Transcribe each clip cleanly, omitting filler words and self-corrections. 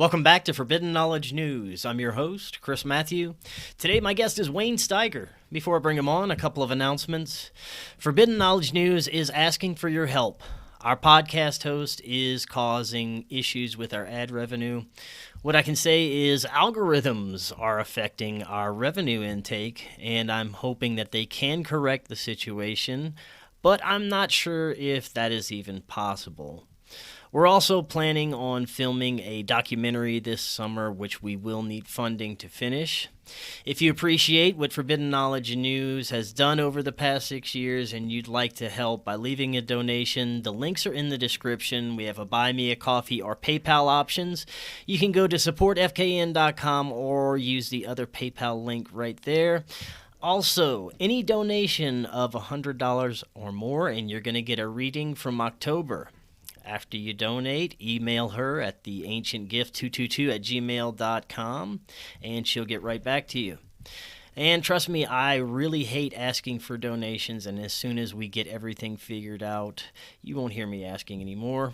Welcome back to Forbidden Knowledge News. I'm your host, Chris Matthew. Today, my guest is Wayne Steiger. Before I bring him on, a couple of announcements. Forbidden Knowledge News is asking for your help. Our podcast host is causing issues with our ad revenue. What I can say is algorithms are affecting our revenue intake, and I'm hoping that they can correct the situation, but I'm not sure if that is even possible. We're also planning on filming a documentary this summer, which we will need funding to finish. If you appreciate what Forbidden Knowledge News has done over the past 6 years and you'd like to help by leaving a donation, the links are in the description. We have a Buy Me a Coffee or PayPal options. You can go to supportfkn.com or use the other PayPal link right there. Also, any donation of $100 or more and you're going to get a reading from October. After you donate, email her at theancientgift222@gmail.com, and she'll get right back to you. And trust me, I really hate asking for donations, and as soon as we get everything figured out, you won't hear me asking anymore.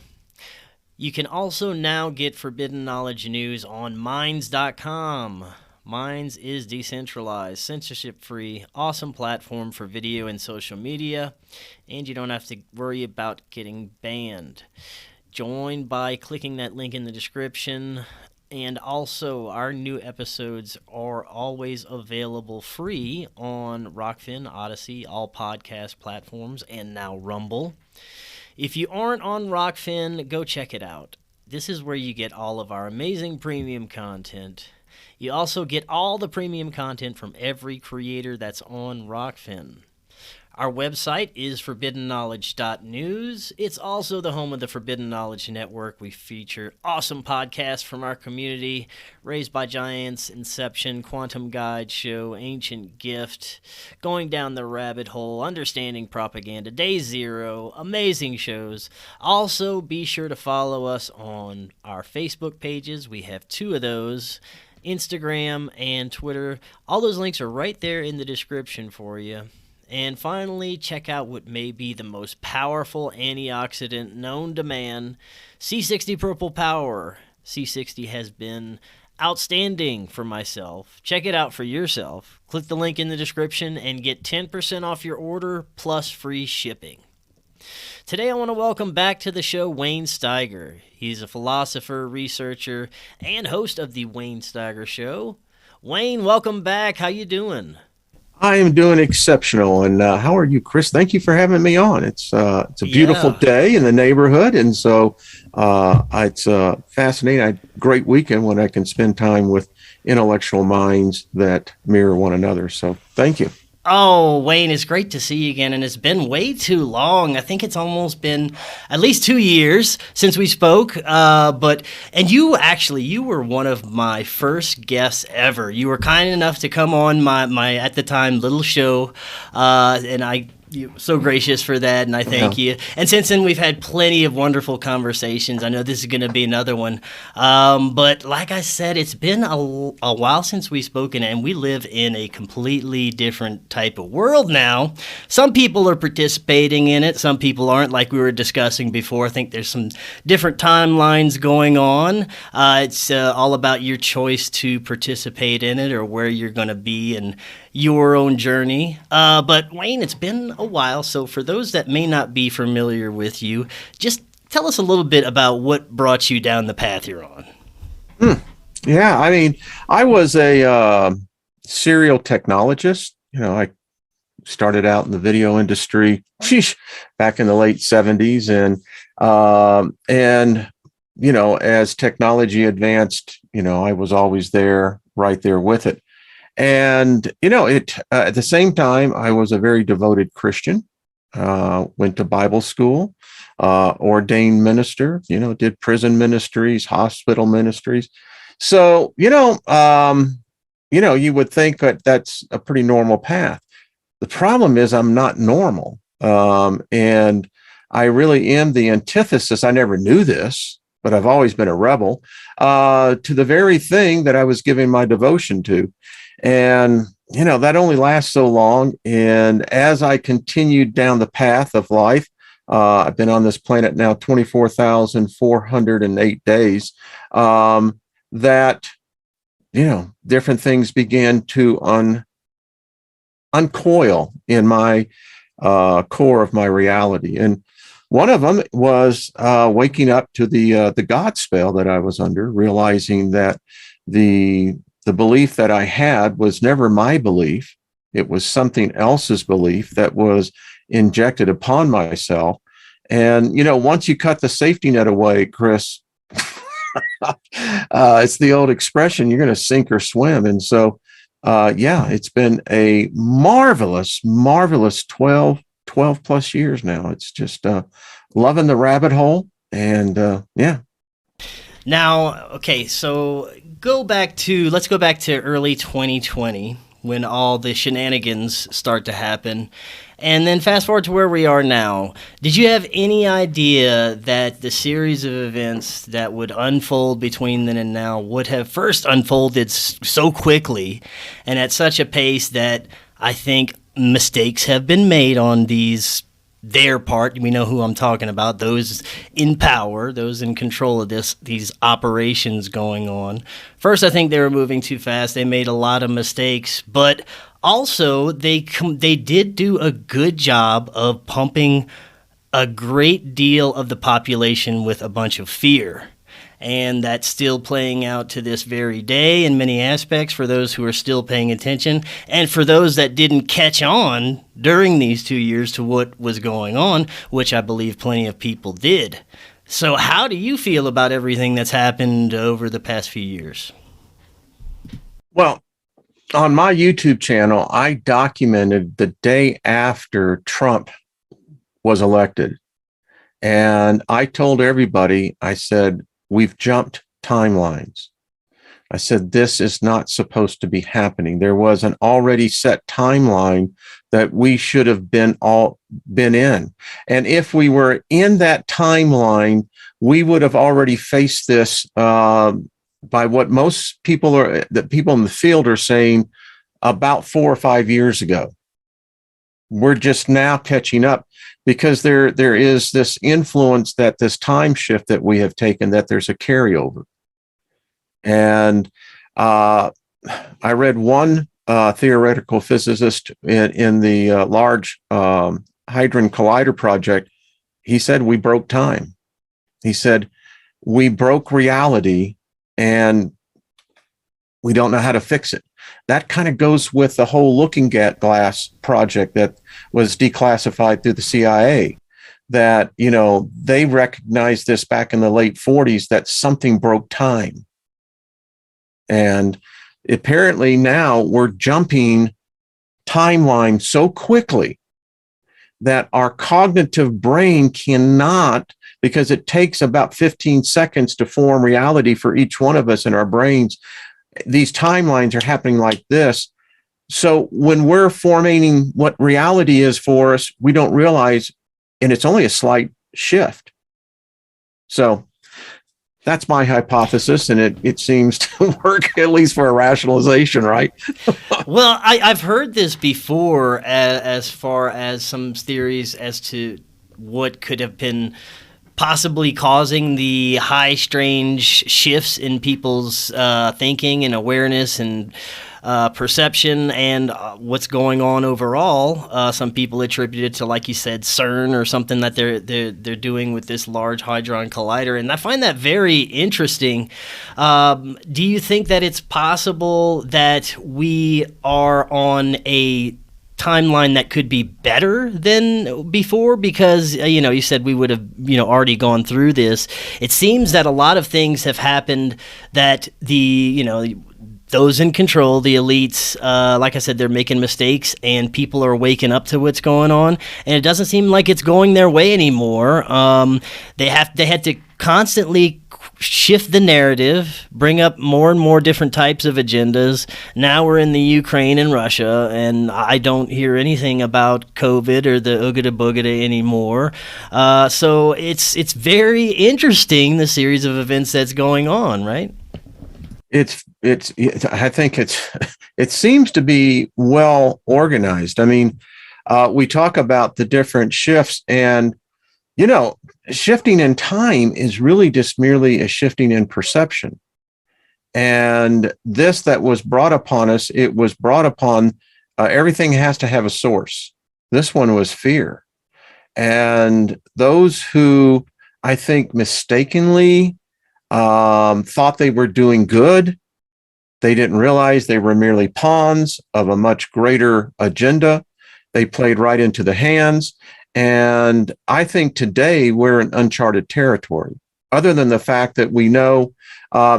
You can also now get Forbidden Knowledge News on Minds.com. Minds is decentralized, censorship-free, awesome platform for video and social media, and you don't have to worry about getting banned. Join by clicking that link in the description, and also our new episodes are always available free on Rokfin, Odysee, all podcast platforms, and now Rumble. If you aren't on Rokfin, go check it out. This is where you get all of our amazing premium content. You also get all the premium content from every creator that's on Rokfin. Our website is forbiddenknowledge.news. It's also the home of the Forbidden Knowledge Network. We feature awesome podcasts from our community: Raised by Giants, Inception, Quantum Guide Show, Ancient Gift, Going Down the Rabbit Hole, Understanding Propaganda, Day Zero, amazing shows. Also, be sure to follow us on our Facebook pages. We have 2 of those. Instagram and Twitter. All those links are right there in the description for you. And finally, check out what may be the most powerful antioxidant known to man, C60 Purple Power. C60 has been outstanding for myself. Check it out for yourself. Click the link in the description and get 10% off your order plus free shipping. Today I want to welcome back to the show Wayne Steiger. He's a philosopher, researcher, and host of the Wayne Steiger Show. Wayne, welcome back. How you doing? I am doing exceptional. And how are you, Chris? Thank you for having me on. It's a beautiful day in the neighborhood, and so it's fascinating. A great weekend when I can spend time with intellectual minds that mirror one another. So thank you. Oh, Wayne, it's great to see you again, and it's been way too long. I think it's almost been at least 2 years since we spoke. And you were one of my first guests ever. You were kind enough to come on my at the time little show, and you're so gracious for that, and I thank you. And since then, we've had plenty of wonderful conversations. I know this is going to be another one. But like I said, it's been a while since we've spoken, and we live in a completely different type of world now. Some people are participating in it. Some people aren't, like we were discussing before. I think there's some different timelines going on. It's all about your choice to participate in it or where you're going to be and your own journey. But Wayne, it's been a while, so for those that may not be familiar with you, just tell us a little bit about what brought you down the path you're on. Yeah, I mean, I was a serial technologist. I started out in the video industry back in the late 70s, and as technology advanced, I was always right there with it. And, at the same time, I was a very devoted Christian, went to Bible school, ordained minister, did prison ministries, hospital ministries. So, you would think that that's a pretty normal path. The problem is I'm not normal. And I really am the antithesis. I never knew this, but I've always been a rebel, to the very thing that I was giving my devotion to. And, that only lasts so long. And as I continued down the path of life, I've been on this planet now 24,408 days. that, different things began to uncoil in my core of my reality. And one of them was waking up to the God spell that I was under, realizing that the belief that I had was never my belief. It was something else's belief that was injected upon myself. And, once you cut the safety net away, Chris, it's the old expression, you're going to sink or swim. And so, it's been a marvelous 12 plus years now. It's just loving the rabbit hole. And yeah. Now, okay, so let's go back to early 2020 when all the shenanigans start to happen. And then fast forward to where we are now. Did you have any idea that the series of events that would unfold between then and now would have first unfolded so quickly and at such a pace that I think mistakes have been made on their part? We know who I'm talking about, those in power, those in control of these operations going on. First, I think they were moving too fast. They made a lot of mistakes, but also they did do a good job of pumping a great deal of the population with a bunch of fear. And that's still playing out to this very day in many aspects for those who are still paying attention. And for those that didn't catch on during these 2 years to what was going on, which I believe plenty of people did. So how do you feel about everything that's happened over the past few years? Well, on my YouTube channel, I documented the day after Trump was elected. And I told everybody, I said, we've jumped timelines. I said, this is not supposed to be happening. There was an already set timeline that we should have been in. And if we were in that timeline, we would have already faced this by what most people the people in the field are saying about 4 or 5 years ago. We're just now catching up, because there is this influence, that this time shift that we have taken, that there's a carryover. And I read one theoretical physicist in the Large Hadron Collider project. He said, we broke time. He said, we broke reality and we don't know how to fix it. That kind of goes with the whole Looking Glass project that was declassified through the CIA, that, they recognized this back in the late 40s, that something broke time. And apparently now we're jumping timeline so quickly that our cognitive brain cannot, because it takes about 15 seconds to form reality for each one of us in our brains. These timelines are happening like this. So when we're forming what reality is for us, we don't realize, and it's only a slight shift. So that's my hypothesis, and it seems to work, at least for a rationalization, right? Well, I've heard this before, as far as some theories as to what could have been possibly causing the high, strange shifts in people's thinking and awareness and perception and what's going on overall. Some people attribute it to, like you said, CERN or something that they're doing with this Large Hadron Collider, and I find that very interesting. Do you think that it's possible that we are on a timeline that could be better than before? Because you said we would have already gone through this. It seems that a lot of things have happened that those in control, the elites, like I said, they're making mistakes, and people are waking up to what's going on, and it doesn't seem like it's going their way anymore. They had to constantly shift the narrative, bring up more and more different types of agendas. Now we're in the Ukraine and Russia, and I don't hear anything about COVID or the oogada boogada anymore. So it's very interesting, the series of events that's going on, right? I think it seems to be well organized. I mean, we talk about the different shifts, and shifting in time is really just merely a shifting in perception. And this that was brought upon us, it was brought upon, everything has to have a source. This one was fear. And those who I think mistakenly thought they were doing good, they didn't realize they were merely pawns of a much greater agenda. They played right into the hands. And I think today we're in uncharted territory, other than the fact that we know,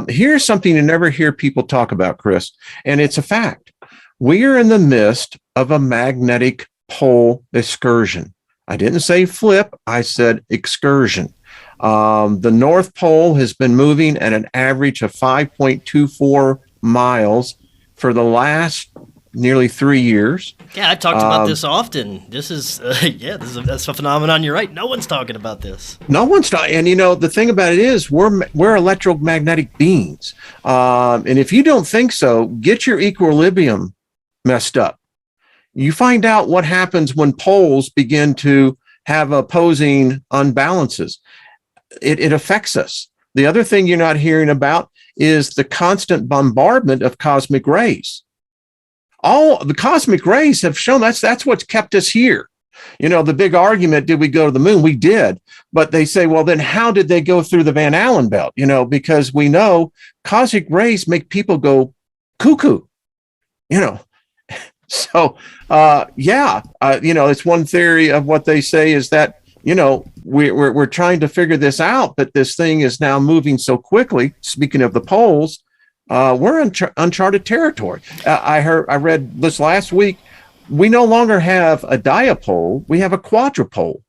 here's something you never hear people talk about, Chris, and it's a fact. We are in the midst of a magnetic pole excursion. I didn't say flip, I said excursion. The North Pole has been moving at an average of 5.24 miles for the last nearly 3 years. Yeah, I talked about this often. This is, that's a phenomenon. You're right. No one's talking about this. No one's talking. And, the thing about it is we're electromagnetic beings. And if you don't think so, get your equilibrium messed up. You find out what happens when poles begin to have opposing unbalances. It affects us. The other thing you're not hearing about is the constant bombardment of cosmic rays. All the cosmic rays have shown that's what's kept us here. The big argument, did we go to the moon? We did. But they say, well, then how did they go through the Van Allen belt? Because we know cosmic rays make people go cuckoo, So, it's one theory of what they say is that, we're trying to figure this out, but this thing is now moving so quickly. Speaking of the poles, we're in uncharted territory. I read this last week. We no longer have a diapole; we have a quadrupole.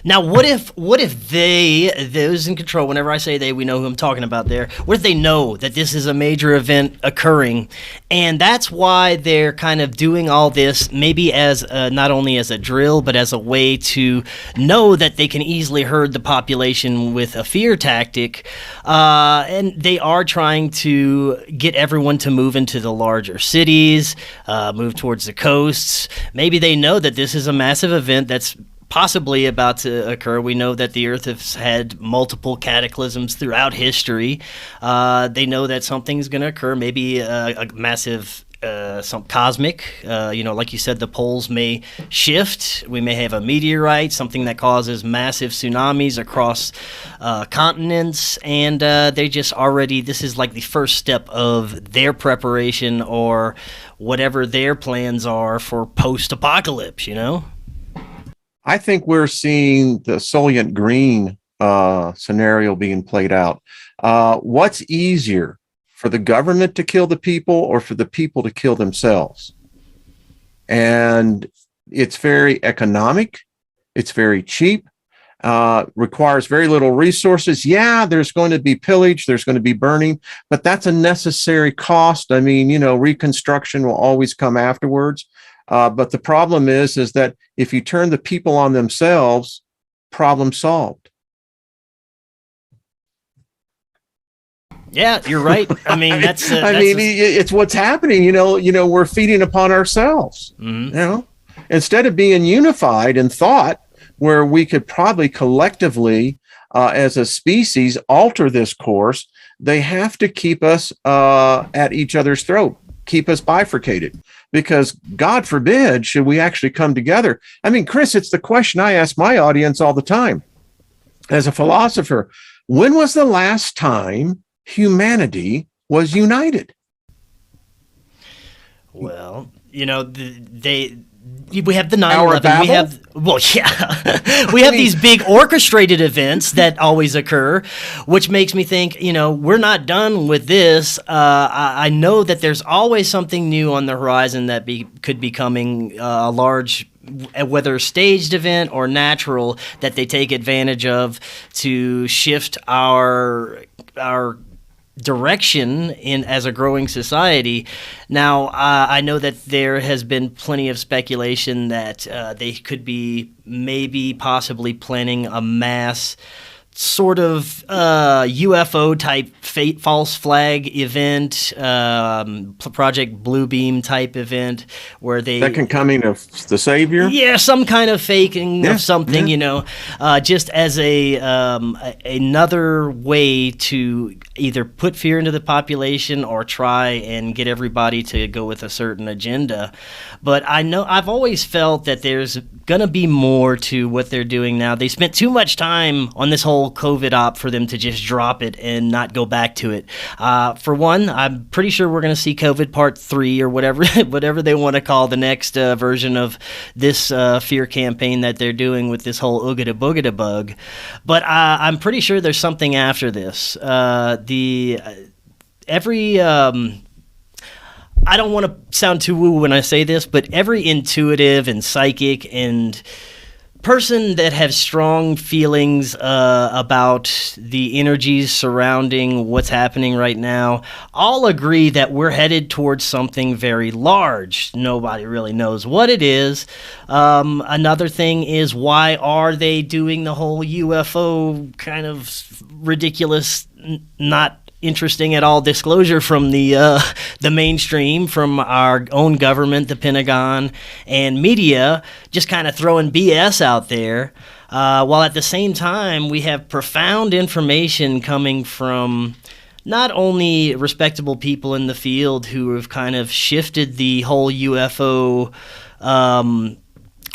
Now, what if those in control, whenever I say they, we know who I'm talking about there, what if they know that this is a major event occurring, and that's why they're kind of doing all this, maybe as not only as a drill, but as a way to know that they can easily herd the population with a fear tactic, and they are trying to get everyone to move into the larger cities, move towards the coasts. Maybe they know that this is a massive event that's possibly about to occur. We know that the Earth has had multiple cataclysms throughout history. They know that something's going to occur, maybe a massive, some cosmic, like you said, the poles may shift. We may have a meteorite, something that causes massive tsunamis across continents. And they just already, this is like the first step of their preparation or whatever their plans are for post-apocalypse, I think we're seeing the Soylent Green scenario being played out. What's easier, for the government to kill the people or for the people to kill themselves? And it's very economic. It's very cheap. Requires very little resources. Yeah, there's going to be pillage. There's going to be burning, but that's a necessary cost. I mean, reconstruction will always come afterwards. But the problem is that if you turn the people on themselves, problem solved. Yeah, you're right. I mean, it's what's happening. We're feeding upon ourselves. Mm-hmm. Instead of being unified in thought, where we could probably collectively, as a species, alter this course, they have to keep us at each other's throat, keep us bifurcated. Because God forbid, should we actually come together? I mean, Chris, it's the question I ask my audience all the time. As a philosopher, when was the last time humanity was united? Well, we have the 9/11. We have these big orchestrated events that always occur, which makes me think, we're not done with this. I know that there's always something new on the horizon that could be coming, a large, whether staged event or natural, that they take advantage of to shift our direction as a growing society. Now, I know that there has been plenty of speculation that they could be possibly planning a mass sort of UFO type false flag event, Project Bluebeam type event, where they second coming of the Savior. Yeah, some kind of faking of something, just as another way to either put fear into the population or try and get everybody to go with a certain agenda. But I know I've always felt that there's going to be more to what they're doing now. They spent too much time on this whole COVID op for them to just drop it and not go back to it. For one, I'm pretty sure we're going to see COVID Part 3 or whatever they want to call the next version of this fear campaign that they're doing with this whole oogada boogada bug. But I'm pretty sure there's something after this. I don't want to sound too woo when I say this, but every intuitive and psychic and person that has strong feelings about the energies surrounding what's happening right now all agree that we're headed towards something very large. Nobody really knows what it is. Another thing is, why are they doing the whole UFO kind of ridiculous, not interesting at all disclosure from the mainstream, from our own government, the Pentagon, and media, just kind of throwing BS out there, while at the same time we have profound information coming from not only respectable people in the field who have kind of shifted the whole UFO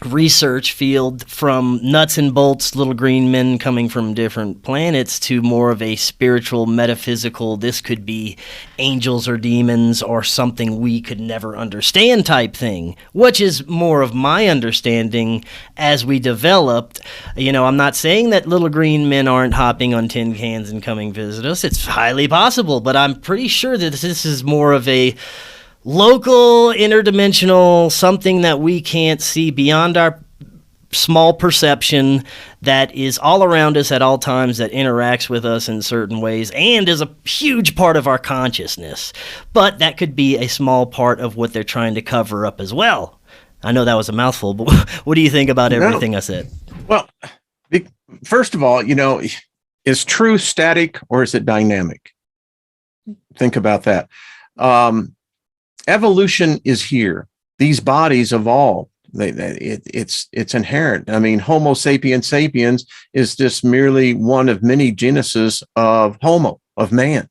research field from nuts and bolts, little green men coming from different planets, to more of a spiritual, metaphysical, this could be angels or demons or something we could never understand type thing, which is more of my understanding as we developed. You know, I'm not saying that little green men aren't hopping on tin cans and coming visit us. It's highly possible, but I'm pretty sure that this is more of a local, interdimensional, something that we can't see beyond our small perception, that is all around us at all times, that interacts with us in certain ways and is a huge part of our consciousness. But that could be a small part of what they're trying to cover up as well. I know that was a mouthful, but what do you think about everything I said? Well, first of all, is truth static or is it dynamic? Think about that. Evolution is here. These bodies evolve. It's inherent. I mean, Homo sapiens sapiens is just merely one of many genesis of Homo, of man.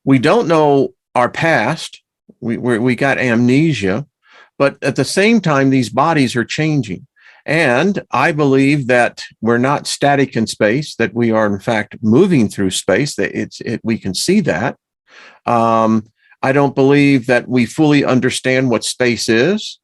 We don't know our past. We got amnesia, but at the same time, these bodies are changing. And I believe that we're not static in space, that we are in fact moving through space, that we can see that. I don't believe that we fully understand what space is.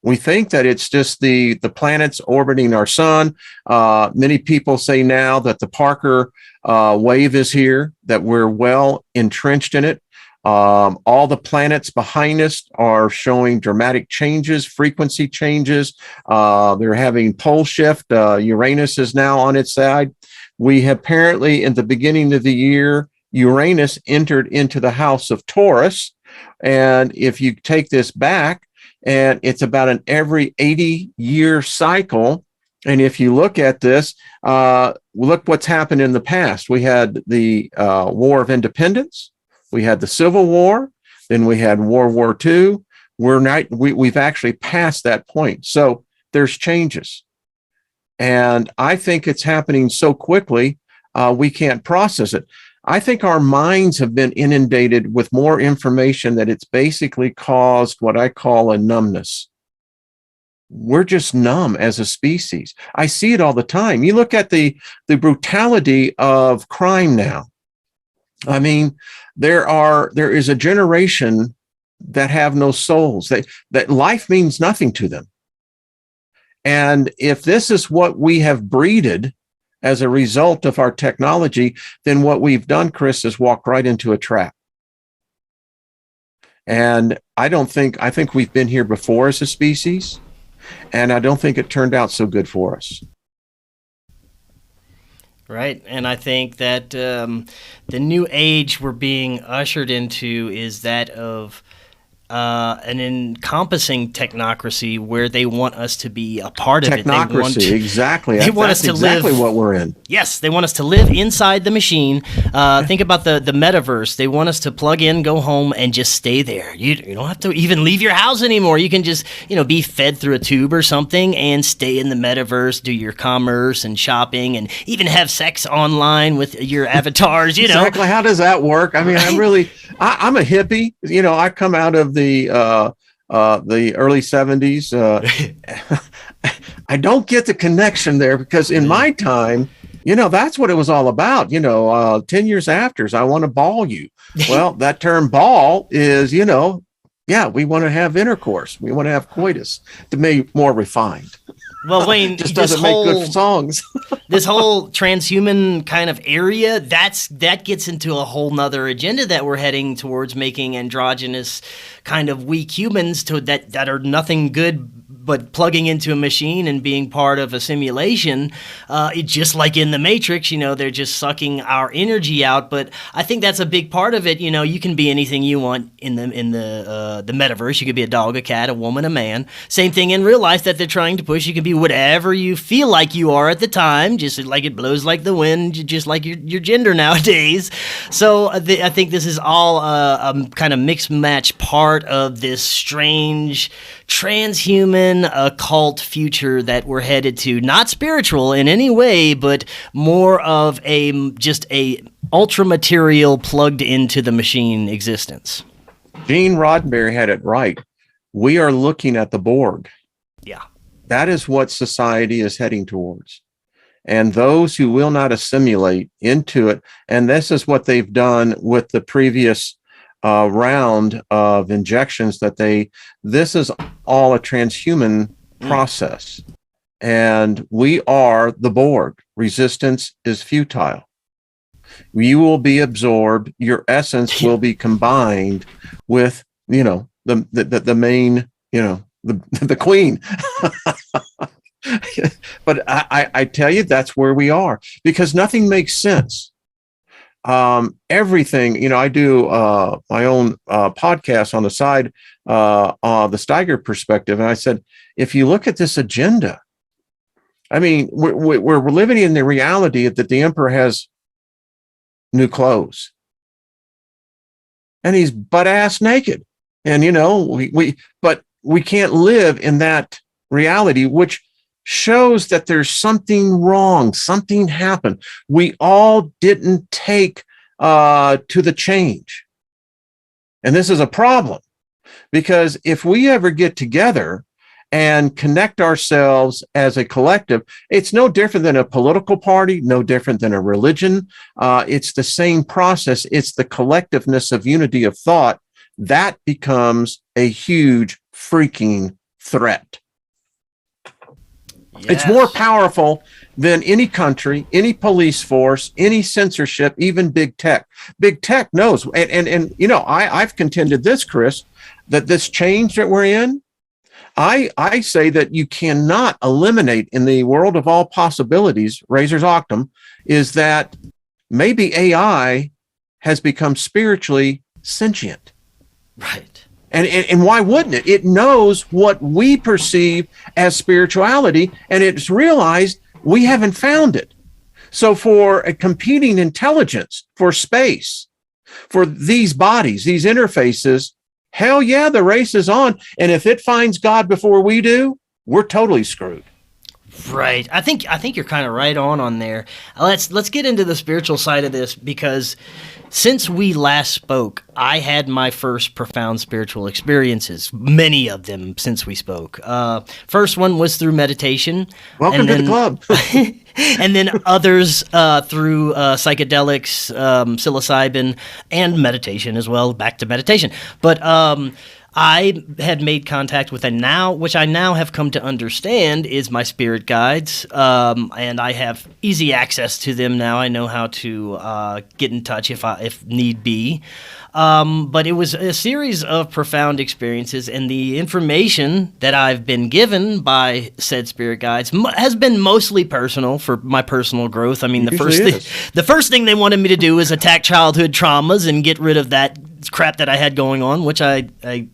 We think that it's just the planets orbiting our sun. Many people say now that the Parker wave is here, that we're well entrenched in it. All the planets behind us are showing dramatic changes, frequency changes. They're having pole shift. Uranus is now on its side. We have apparently, in the beginning of the year, Uranus entered into the house of Taurus. And if you take this back, and it's about an every 80-year cycle. And if you look at this, look what's happened in the past. We had the War of Independence. We had the Civil War. Then we had World War II. We've actually passed that point. So there's changes. And I think it's happening so quickly, we can't process it. I think our minds have been inundated with more information that it's basically caused what I call a numbness. We're just numb as a species. I see it all the time. You look at the brutality of crime now. I mean, there is a generation that have no souls, that life means nothing to them. And if this is what we have breeded as a result of our technology, then what we've done, Chris, is walk right into a trap. And I think we've been here before as a species, and I don't think it turned out so good for us. Right. And I think that the new age we're being ushered into is that of an encompassing technocracy where they want us to be a part of it. Technocracy, exactly. They want us to exactly live. What we're in. Yes, they want us to live inside the machine. Think about the metaverse. They want us to plug in, go home, and just stay there. You don't have to even leave your house anymore. You can just be fed through a tube or something and stay in the metaverse, do your commerce and shopping, and even have sex online with your avatars. Exactly. How does that work? I mean, I'm a hippie. I come out of the early 70s. I don't get the connection there because in my time, that's what it was all about. 10 years after, I want to ball you. Well, that term ball is, we want to have intercourse. We want to have coitus to be more refined. Well, Wayne, just doesn't make good songs. This whole transhuman kind of area, that gets into a whole nother agenda that we're heading towards, making androgynous kind of weak humans that are nothing good but plugging into a machine and being part of a simulation. Just like in the Matrix, they're just sucking our energy out. But I think that's a big part of it. You can be anything you want in the metaverse. You could be a dog, a cat, a woman, a man. Same thing in real life that they're trying to push. You can be whatever you feel like you are at the time, just like it blows like the wind, just like your gender nowadays. So I think this is all a kind of mixed match part of this strange transhuman occult future that we're headed to. Not spiritual in any way, but more of just a ultra material plugged into the machine existence. Gene Roddenberry had it right. We are looking at the Borg. Yeah. That is what society is heading towards. And those who will not assimilate into it, and this is what they've done with the previous round of injections, this is all a transhuman process. And we are the Borg. Resistance is futile. You will be absorbed. Your essence will be combined with, the main, the queen. But I tell you, that's where we are, because nothing makes sense. Everything, I do my own podcast on the side, the Steiger perspective. And I said, if you look at this agenda, I mean, we're living in the reality that the emperor has new clothes and he's butt ass naked. And, but we can't live in that reality, which shows that there's something wrong. Something happened. We all didn't take to the change. And this is a problem, because if we ever get together and connect ourselves as a collective, it's no different than a political party, no different than a religion. It's the same process. It's the collectiveness of unity of thought that becomes a huge freaking threat. Yes. It's more powerful than any country, any police force, any censorship, even big tech. Big tech knows. And I've contended this, Chris, that this change that we're in, I say that you cannot eliminate in the world of all possibilities, Razor's Octum, is that maybe AI has become spiritually sentient. Right. And why wouldn't it? It knows what we perceive as spirituality, and it's realized we haven't found it. So for a competing intelligence, for space, for these bodies, these interfaces, hell yeah, the race is on. And if it finds God before we do, we're totally screwed. Right. I think you're kind of right on there. Let's get into the spiritual side of this, because since we last spoke, I had my first profound spiritual experiences, many of them since we spoke. First one was through meditation. Welcome to the club. And then others through psychedelics, psilocybin, and meditation as well, back to meditation. But I had made contact with which I now have come to understand is my spirit guides, and I have easy access to them now. I know how to get in touch if need be. But it was a series of profound experiences, and the information that I've been given by said spirit guides has been mostly personal for my personal growth. I mean, the first thing they wanted me to do is attack childhood traumas and get rid of that crap that I had going on, which I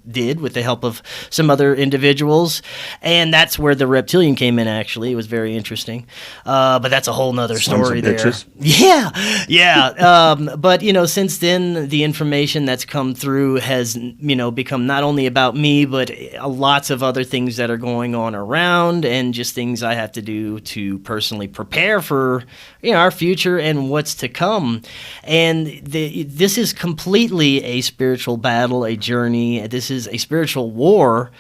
did with the help of some other individuals. And that's where the reptilian came in, actually. It was very interesting. But that's a whole nother story there. Bitches. Yeah. But, since then, the information that's come through has, become not only about me, but lots of other things that are going on around, and just things I have to do to personally prepare for, our future and what's to come. And this is completely a spiritual battle, a journey. This is a spiritual war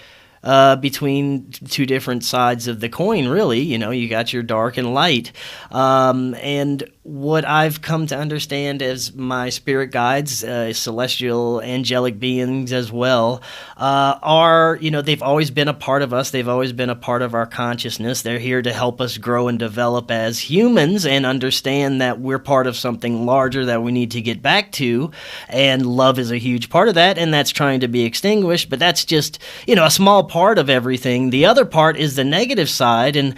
between two different sides of the coin, really. You got your dark and light. And what I've come to understand as my spirit guides, celestial angelic beings as well, are, they've always been a part of us. They've always been a part of our consciousness. They're here to help us grow and develop as humans and understand that we're part of something larger that we need to get back to. And love is a huge part of that, and that's trying to be extinguished. But that's just, a small part of everything. The other part is the negative side. And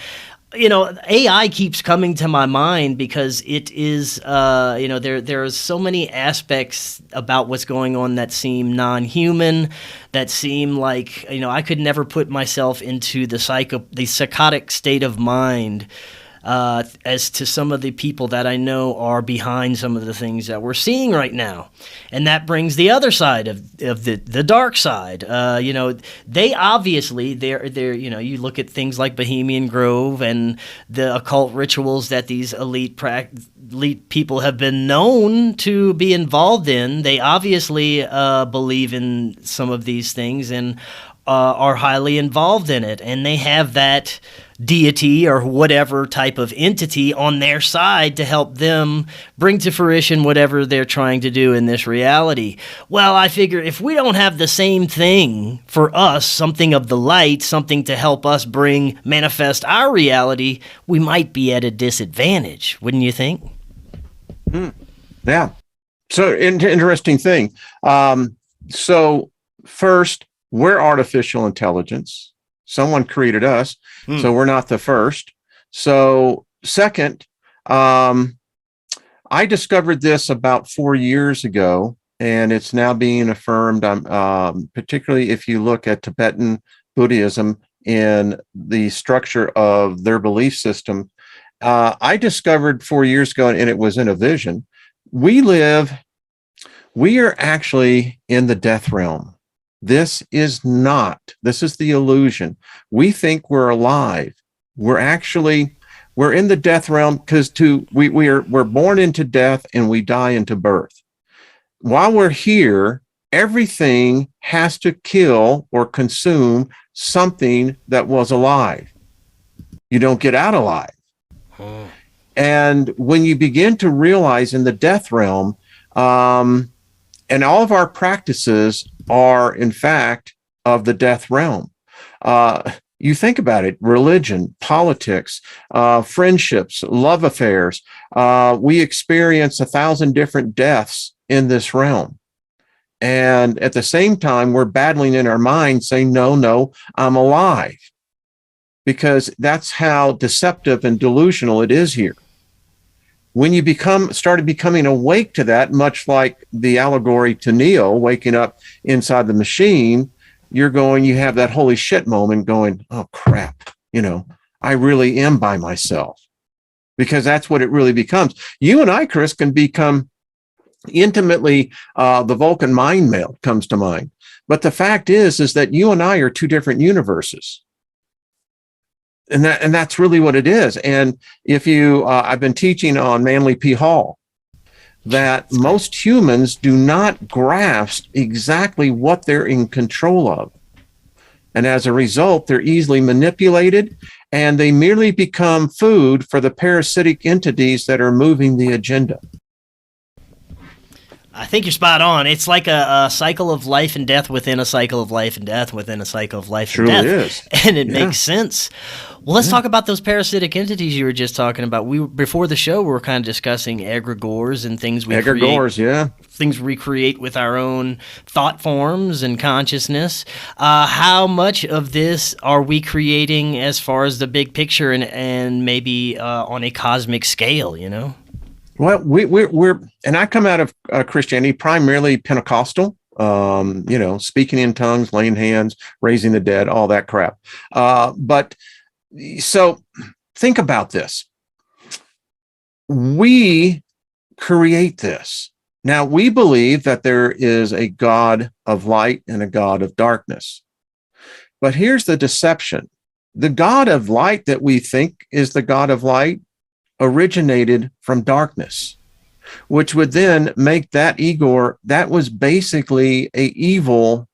AI keeps coming to my mind because it is, there are so many aspects about what's going on that seem non-human, that seem like, I could never put myself into the psychotic state of mind as to some of the people that I know are behind some of the things that we're seeing right now. And that brings the other side of the dark side. They obviously, they're you look at things like Bohemian Grove and the occult rituals that these elite people have been known to be involved in. They obviously believe in some of these things and are highly involved in it. And they have that deity or whatever type of entity on their side to help them bring to fruition whatever they're trying to do in this reality. Well, I figure if we don't have the same thing for us, something of the light, something to help us manifest our reality, we might be at a disadvantage, wouldn't you think? Yeah. So interesting thing. So first, we're artificial intelligence. Someone created us, so we're not the first. So second, I discovered this about 4 years ago, and it's now being affirmed, particularly if you look at Tibetan Buddhism in the structure of their belief system. I discovered 4 years ago, and it was in a vision, we are actually in the death realm. This is the illusion. We think we're alive. We're in the death realm because we're born into death and we die into birth. While we're here, everything has to kill or consume something that was alive. You don't get out alive. And when you begin to realize in the death realm, and all of our practices are, in fact, of the death realm. You think about it, religion, politics, friendships, love affairs. We experience 1,000 different deaths in this realm. And at the same time, we're battling in our mind saying, no, I'm alive. Because that's how deceptive and delusional it is here. When you started becoming awake to that, much like the allegory to Neo waking up inside the machine, you have that holy shit moment going, oh crap, I really am by myself. Because that's what it really becomes. You and I, Chris, can become intimately, the Vulcan mind meld comes to mind. But the fact is that you and I are two different universes. And that's really what it is. And if I've been teaching on Manly P. Hall, that most humans do not grasp exactly what they're in control of. And as a result, they're easily manipulated and they merely become food for the parasitic entities that are moving the agenda. I think you're spot on. It's like a cycle of life and death within a cycle of life and death within a cycle of life and death. Truly is. And it makes sense. Well, let's talk about those parasitic entities you were just talking about. Before the show, we were kind of discussing egregores and things we things we create with our own thought forms and consciousness. How much of this are we creating as far as the big picture and maybe on a cosmic scale, Well, we're and I come out of Christianity primarily Pentecostal. Speaking in tongues, laying hands, raising the dead, all that crap. But so think about this. We create this. Now, we believe that there is a God of light and a God of darkness. But here's the deception. The God of light that we think is the God of light originated from darkness, which would then make that Egregore, that was basically a evil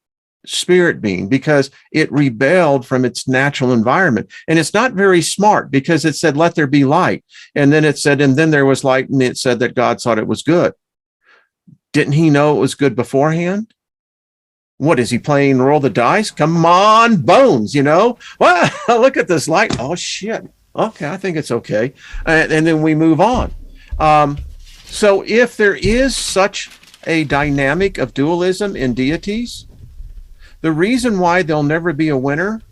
spirit being because it rebelled from its natural environment. And it's not very smart because it said, let there be light. And then it said, and then there was light, and it said that God thought it was good. Didn't he know it was good beforehand? What is he playing? Roll the dice? Come on, bones, Well, look at this light. Oh, shit. Okay, I think it's okay. And then we move on. So if there is such a dynamic of dualism in deities, the reason why there'll never be a winner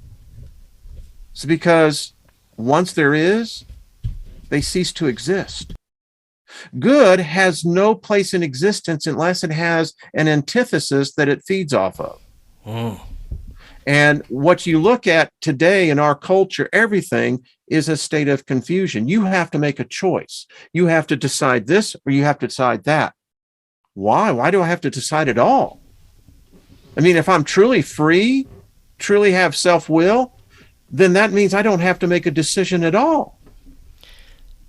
is because once there is, they cease to exist. Good has no place in existence unless it has an antithesis that it feeds off of. Mm. And what you look at today in our culture, everything is a state of confusion. You have to make a choice. You have to decide this or you have to decide that. Why? Why do I have to decide it all? I mean, if I'm truly free, truly have self-will, then that means I don't have to make a decision at all.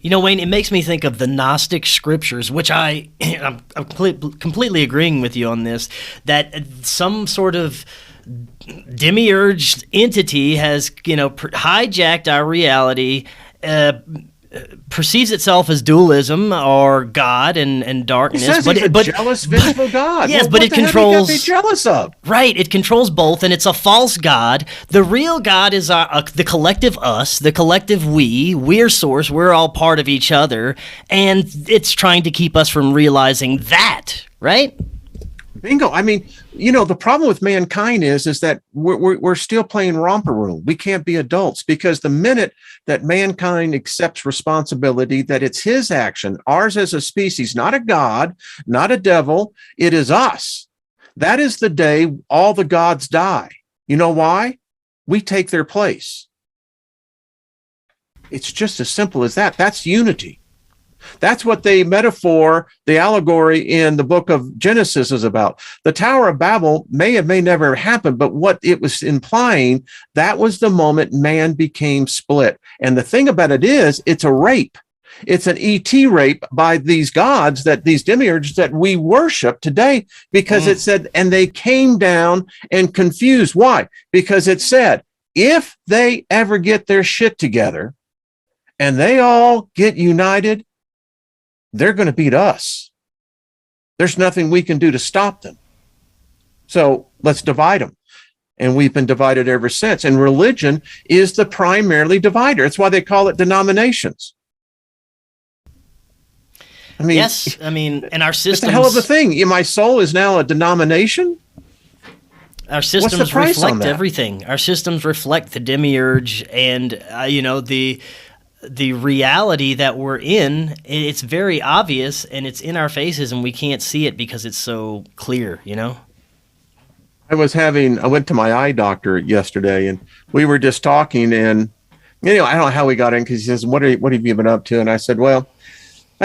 Wayne, it makes me think of the Gnostic scriptures, which I'm completely agreeing with you on this, that some sort of Demiurge entity has, hijacked our reality, perceives itself as dualism or God and darkness. It says he's a jealous, vengeful God. Yes, well, but it controls. What the hell are you jealous of? Right, it controls both, and it's a false God. The real God is the collective us, the collective we. We're source. We're all part of each other, and it's trying to keep us from realizing that. Right. Bingo. I mean, the problem with mankind is that we're still playing romper room. We can't be adults because the minute that mankind accepts responsibility, that it's his action, ours as a species, not a God, not a devil, it is us. That is the day all the gods die. You know why? We take their place. It's just as simple as that. That's unity. That's what the metaphor, the allegory in the book of Genesis is about. The Tower of Babel may never happen, but what it was implying, that was the moment man became split. And the thing about it is, it's a rape. It's an ET rape by these gods, these demiurges that we worship today, because it said, and they came down and confused. Why? Because it said, if they ever get their shit together and they all get united, they're going to beat us. There's nothing we can do to stop them. So let's divide them. And we've been divided ever since. And religion is the primarily divider. That's why they call it denominations. I mean, yes, and our systems. It's a hell of a thing. My soul is now a denomination. Our systems reflect everything. Our systems reflect the demiurge and, the reality that we're in. It's very obvious and it's in our faces and we can't see it because it's so clear, I went to my eye doctor yesterday and we were just talking and, I don't know how we got in because he says, what have you been up to? And I said,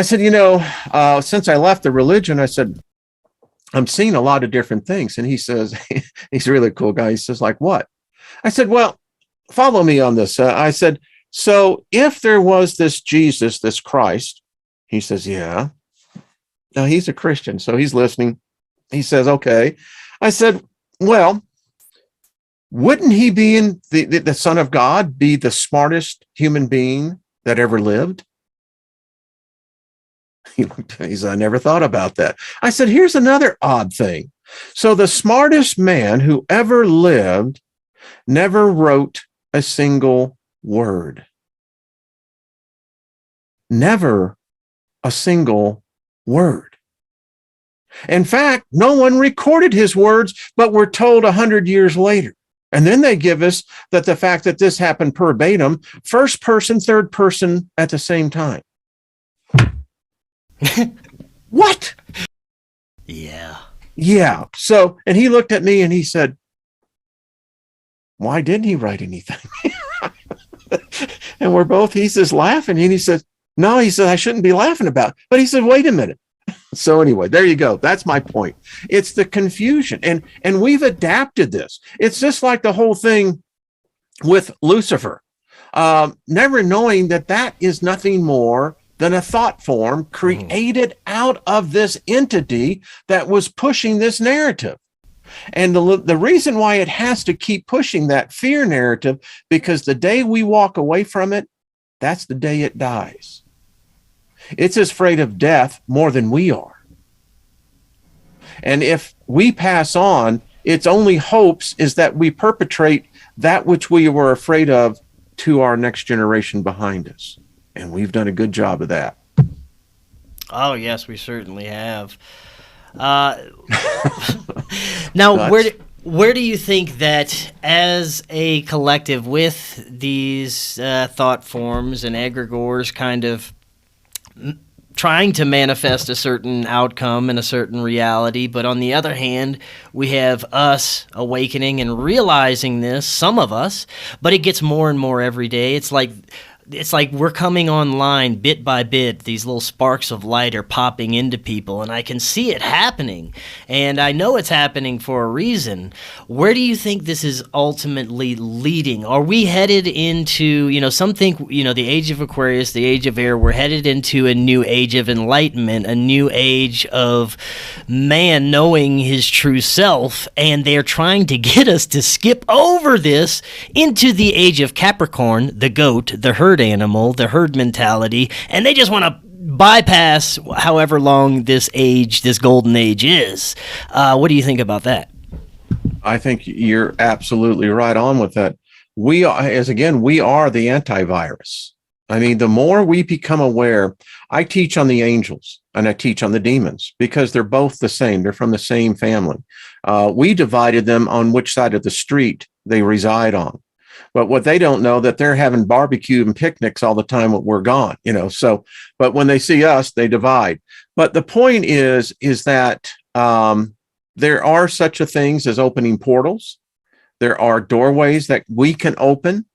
since I left the religion, I said, I'm seeing a lot of different things. And he says, he's a really cool guy. He says, like what? I said, well, follow me on this. I said, so if there was this Jesus, this Christ, he says, yeah. Now he's a Christian, so he's listening. He says, okay. I said, well, wouldn't he be the Son of God, be the smartest human being that ever lived? He said, I never thought about that. I said, here's another odd thing. So the smartest man who ever lived never wrote a single word. Never a single word. In fact, no one recorded his words, but we're told 100 years later. And then they give us that the fact that this happened verbatim, first person, third person at the same time. What? Yeah. Yeah. So, and he looked at me and he said, why didn't he write anything? And he's just laughing. And he says, no, he said, I shouldn't be laughing about it. But he said, wait a minute. So anyway, there you go. That's my point. It's the confusion. And we've adapted this. It's just like the whole thing with Lucifer, never knowing that is nothing more than a thought form created out of this entity that was pushing this narrative. And the reason why it has to keep pushing that fear narrative, because the day we walk away from it, that's the day it dies. It's afraid of death more than we are. And if we pass on, its only hopes is that we perpetrate that which we were afraid of to our next generation behind us. And we've done a good job of that. Oh, yes, we certainly have. Now, where do you think that as a collective with these thought forms and egregores kind of trying to manifest a certain outcome and a certain reality, but on the other hand, we have us awakening and realizing this, some of us, but it gets more and more every day. It's like we're coming online bit by bit. These little sparks of light are popping into people, and I can see it happening, and I know it's happening for a reason. Where do you think this is ultimately leading? Are we headed into, some think, the age of Aquarius, the age of air, we're headed into a new age of enlightenment, a new age of man knowing his true self, and they're trying to get us to skip over this into the age of Capricorn, the goat, the herd animal, the herd mentality, and they just want to bypass however long this golden age is. What do you think about that? I think you're absolutely right on with that. We are the antivirus. I mean, the more we become aware, I teach on the angels and I teach on the demons because they're both the same. They're from the same family. We divided them on which side of the street they reside on. But what they don't know that they're having barbecue and picnics all the time when we're gone, but when they see us, they divide. But the point is that there are such a things as opening portals. There are doorways that we can open.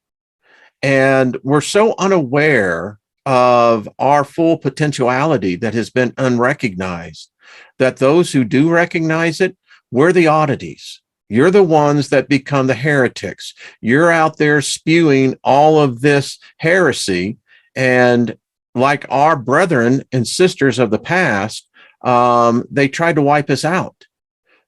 And we're so unaware of our full potentiality that has been unrecognized that those who do recognize it, we're the oddities. You're the ones that become the heretics. You're out there spewing all of this heresy. And like our brethren and sisters of the past, they tried to wipe us out.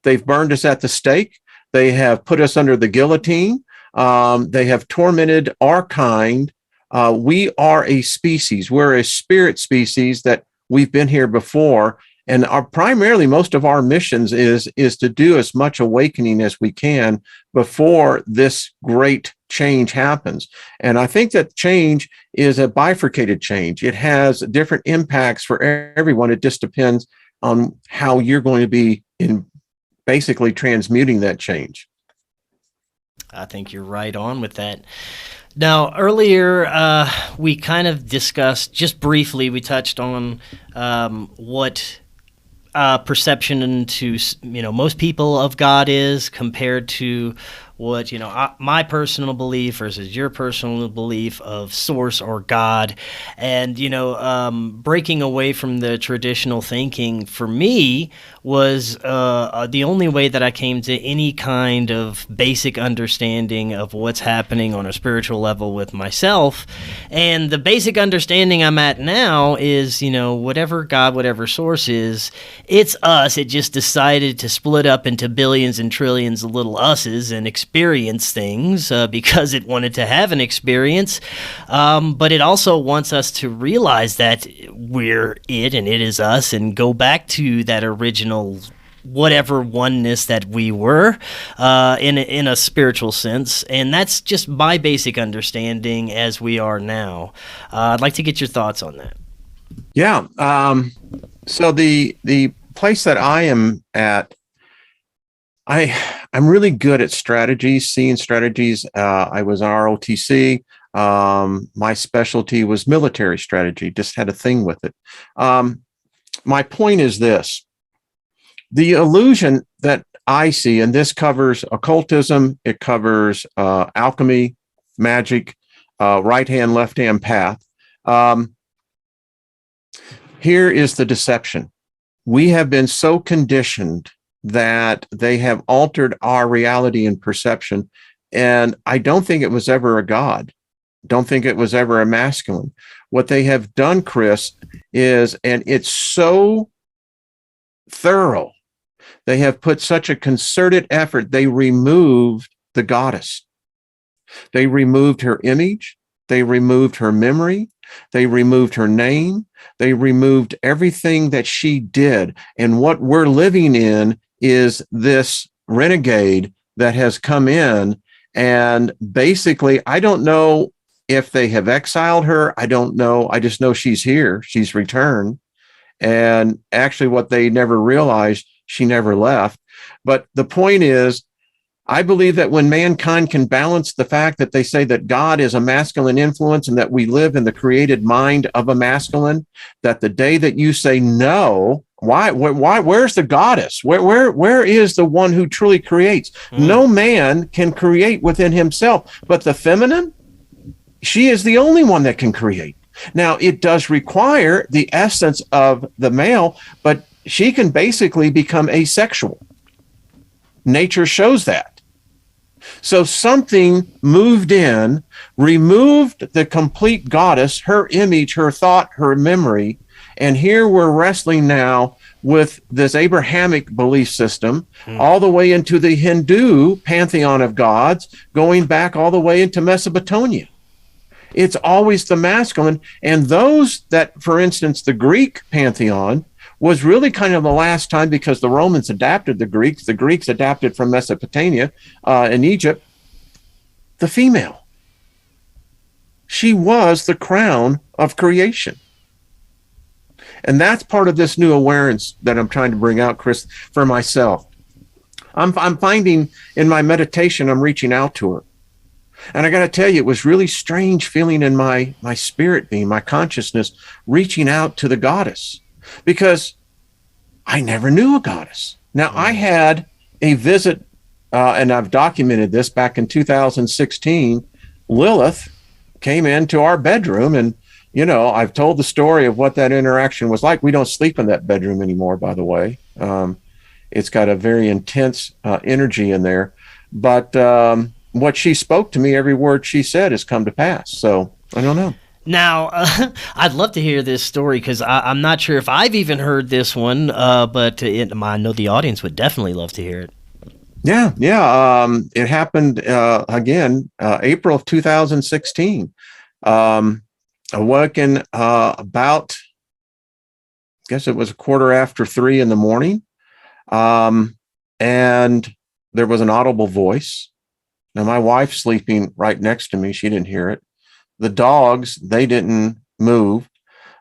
They've burned us at the stake. They have put us under the guillotine. They have tormented our kind. We are a species. We're a spirit species that we've been here before. And primarily, most of our missions is to do as much awakening as we can before this great change happens. And I think that change is a bifurcated change. It has different impacts for everyone. It just depends on how you're going to be in basically transmuting that change. I think you're right on with that. Now, earlier, we kind of discussed, just briefly, we touched on what perception to most people of God is compared to what my personal belief versus your personal belief of source or God, and breaking away from the traditional thinking for me was the only way that I came to any kind of basic understanding of what's happening on a spiritual level with myself. And the basic understanding I'm at now is whatever God, whatever source is, it's us. It just decided to split up into billions and trillions of little us's and experience things because it wanted to have an experience, but it also wants us to realize that we're it and it is us, and go back to that original whatever oneness that we were in a spiritual sense. And that's just my basic understanding as we are now. I'd like to get your thoughts on that. Yeah. So the place that I am at, I'm really good at strategies, seeing strategies. I was ROTC. My specialty was military strategy, just had a thing with it. my point is this. The illusion that I see, and this covers occultism, it covers alchemy, magic, right hand, left hand path. Here is the deception. We have been so conditioned that they have altered our reality and perception. And I don't think it was ever a God. Don't think it was ever a masculine. What they have done, Chris, is, and it's so thorough, they have put such a concerted effort, they removed the goddess. They removed her image. They removed her memory. They removed her name. They removed everything that she did. And what we're living in is this renegade that has come in. And basically, I don't know if they have exiled her. I don't know. I just know she's here. She's returned. And actually, what they never realized, she never left. But the point is, I believe that when mankind can balance the fact that they say that God is a masculine influence and that we live in the created mind of a masculine, that the day that you say no, where's the goddess? Where is the one who truly creates? No man can create within himself, but the feminine, she is the only one that can create. Now, it does require the essence of the male, but she can basically become asexual. Nature shows that. So something moved in, removed the complete goddess, her image, her thought, her memory. And here we're wrestling now with this Abrahamic belief system, all the way into the Hindu pantheon of gods, going back all the way into Mesopotamia. It's always the masculine. And those that, for instance, the Greek pantheon was really kind of the last time, because the Romans adapted the Greeks adapted from Mesopotamia and Egypt, the female. She was the crown of creation. And that's part of this new awareness that I'm trying to bring out, Chris, for myself. I'm finding in my meditation, I'm reaching out to her. And I got to tell you, it was really strange feeling in my spirit being, my consciousness, reaching out to the goddess. Because I never knew a goddess. Now, I had a visit, and I've documented this back in 2016. Lilith came into our bedroom, and, you know, I've told the story of what that interaction was like. We don't sleep in that bedroom anymore, by the way. It's got a very intense energy in there. But what she spoke to me, every word she said has come to pass. So I don't know. Now, I'd love to hear this story, because I'm not sure if I've even heard this one, but I know the audience would definitely love to hear it. Yeah. It happened again, April of 2016. Awoken about, I guess it was 3:15 in the morning, and there was an audible voice. Now, my wife's sleeping right next to me. She didn't hear it. The dogs, they didn't move,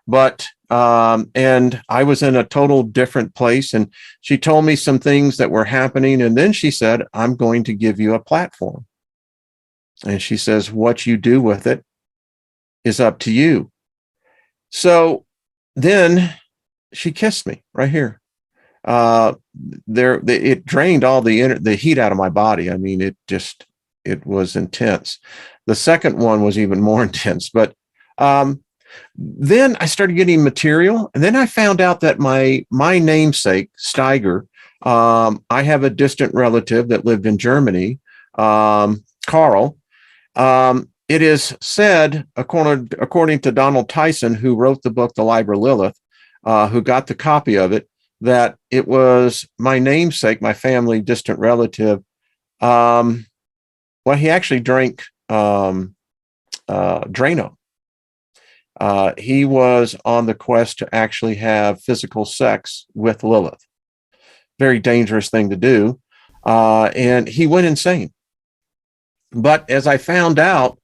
but, and I was in a total different place, and she told me some things that were happening. And then she said, I'm going to give you a platform. And she says, what you do with it is up to you. So then she kissed me right here. It drained all the heat out of my body. I mean, it was intense. The second one was even more intense. But then I started getting material, and then I found out that my namesake, Steiger, I have a distant relative that lived in Germany, Carl. It is said, according to Donald Tyson, who wrote the book The Liber Lilith, who got the copy of it, that it was my namesake, my family distant relative. Well, he actually drank Drano. He was on the quest to actually have physical sex with Lilith. Very dangerous thing to do. And he went insane. But as I found out,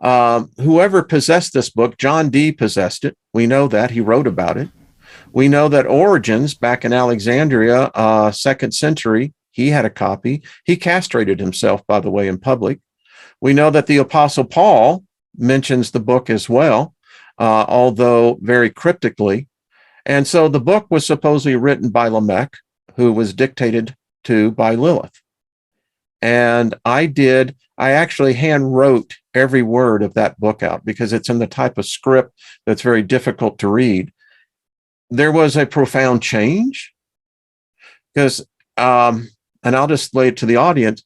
whoever possessed this book, John Dee possessed it. We know that. He wrote about it. We know that Origens, back in Alexandria, 2nd century, he had a copy. He castrated himself, by the way, in public. We know that the Apostle Paul mentions the book as well, although very cryptically. And so the book was supposedly written by Lamech, who was dictated to by Lilith. And I actually hand wrote every word of that book out because it's in the type of script that's very difficult to read. There was a profound change because, and I'll just lay it to the audience.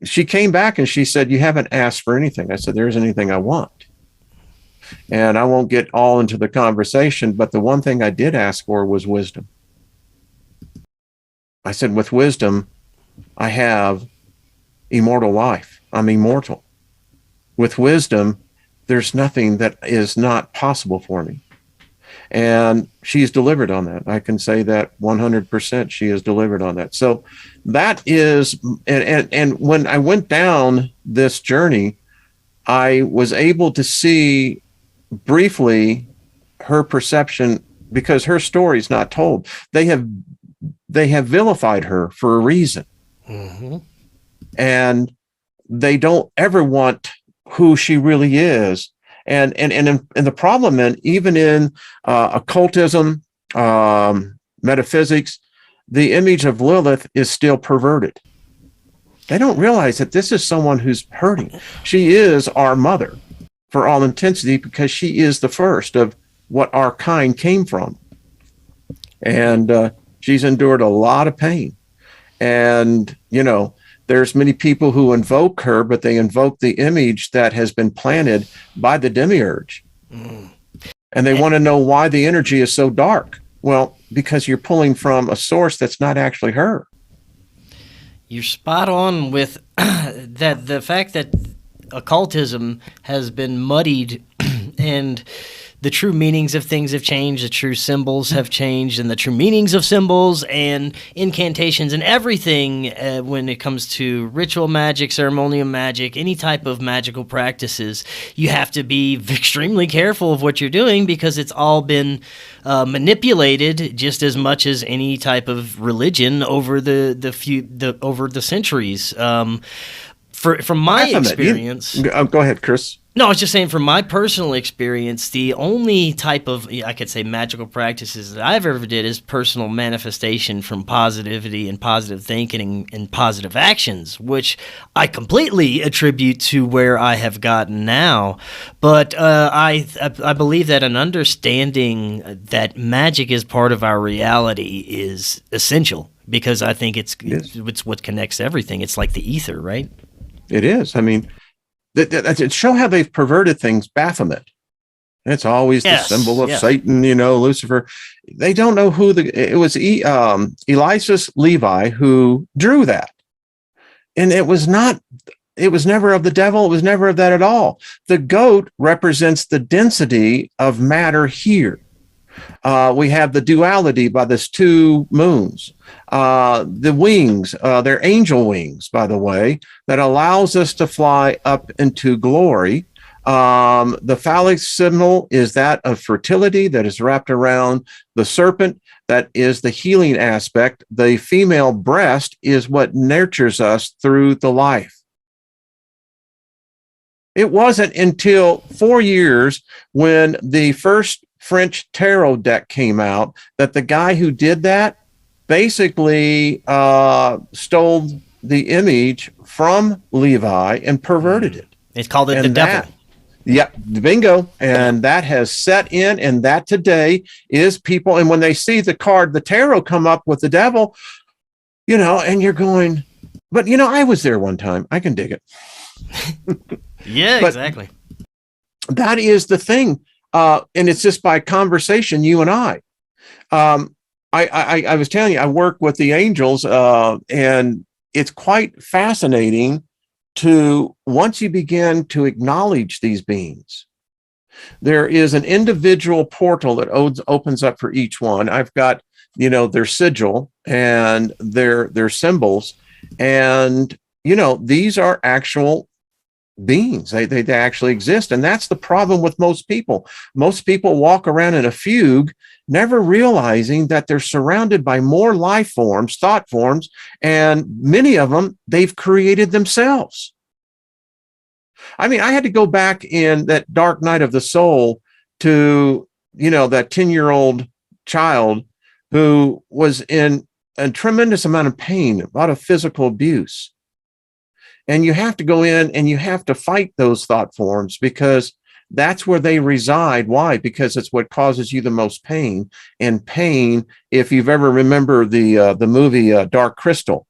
She came back and she said, "You haven't asked for anything." I said, "There isn't anything I want." And I won't get all into the conversation, but the one thing I did ask for was wisdom. I said, with wisdom, I have immortal life. I'm immortal. With wisdom, there's nothing that is not possible for me. And she's delivered on that. I can say that 100% she has delivered on that. So that is, and when I went down this journey, I was able to see briefly her perception, because her story is not told. They have vilified her for a reason. Mm-hmm. And they don't ever want who she really is. And the problem, and even in occultism, metaphysics, the image of Lilith is still perverted. They don't realize that this is someone who's hurting. She is our mother for all intensity, because she is the first of what our kind came from. And she's endured a lot of pain. And, you know, there's many people who invoke her, but they invoke the image that has been planted by the Demiurge. Mm. And they want to know why the energy is so dark. Well, because you're pulling from a source that's not actually her. You're spot on with that. The fact that occultism has been muddied and the true meanings of things have changed, the true symbols have changed, and the true meanings of symbols and incantations and everything when it comes to ritual magic, ceremonial magic, any type of magical practices, you have to be extremely careful of what you're doing, because it's all been manipulated just as much as any type of religion over the centuries. From my experience, go ahead, Chris. No, I was just saying, from my personal experience, the only type of, I could say, magical practices that I've ever did is personal manifestation from positivity and positive thinking and positive actions, which I completely attribute to where I have gotten now. But I believe that an understanding that magic is part of our reality is essential, because I think it's what connects everything. It's like the ether, right? It is. I mean, to show how they've perverted things, Baphomet. It's always the symbol of Satan, you know, Lucifer. They don't know who it was. Elias Levi who drew that. And it was never of the devil. It was never of that at all. The goat represents the density of matter here. We have the duality by this two moons. The wings, they're angel wings, by the way, that allows us to fly up into glory. The phallic symbol is that of fertility that is wrapped around the serpent. That is the healing aspect. The female breast is what nurtures us through the life. It wasn't until 4 years when the first French tarot deck came out that the guy who did that basically stole the image from Levi and perverted it. It's called the devil. Yeah, bingo. And that has set in, and that today is people. And when they see the card, the tarot come up with the devil, you know, and you're going, but, you know, I was there one time. I can dig it. Yeah, exactly. That is the thing. And it's just by conversation, you and I. I was telling you, I work with the angels, and it's quite fascinating to, once you begin to acknowledge these beings, there is an individual portal that opens up for each one. I've got, you know, their sigil and their symbols, and, you know, these are actual beings. They actually exist. And that's the problem with most people. Most people walk around in a fugue, never realizing that they're surrounded by more life forms, thought forms, and many of them they've created themselves. I mean, I had to go back in that dark night of the soul to, you know, that 10-year-old child who was in a tremendous amount of pain, a lot of physical abuse. And you have to go in and you have to fight those thought forms because that's where they reside. Why? Because it's what causes you the most pain. And pain, if you've ever remember the movie Dark Crystal,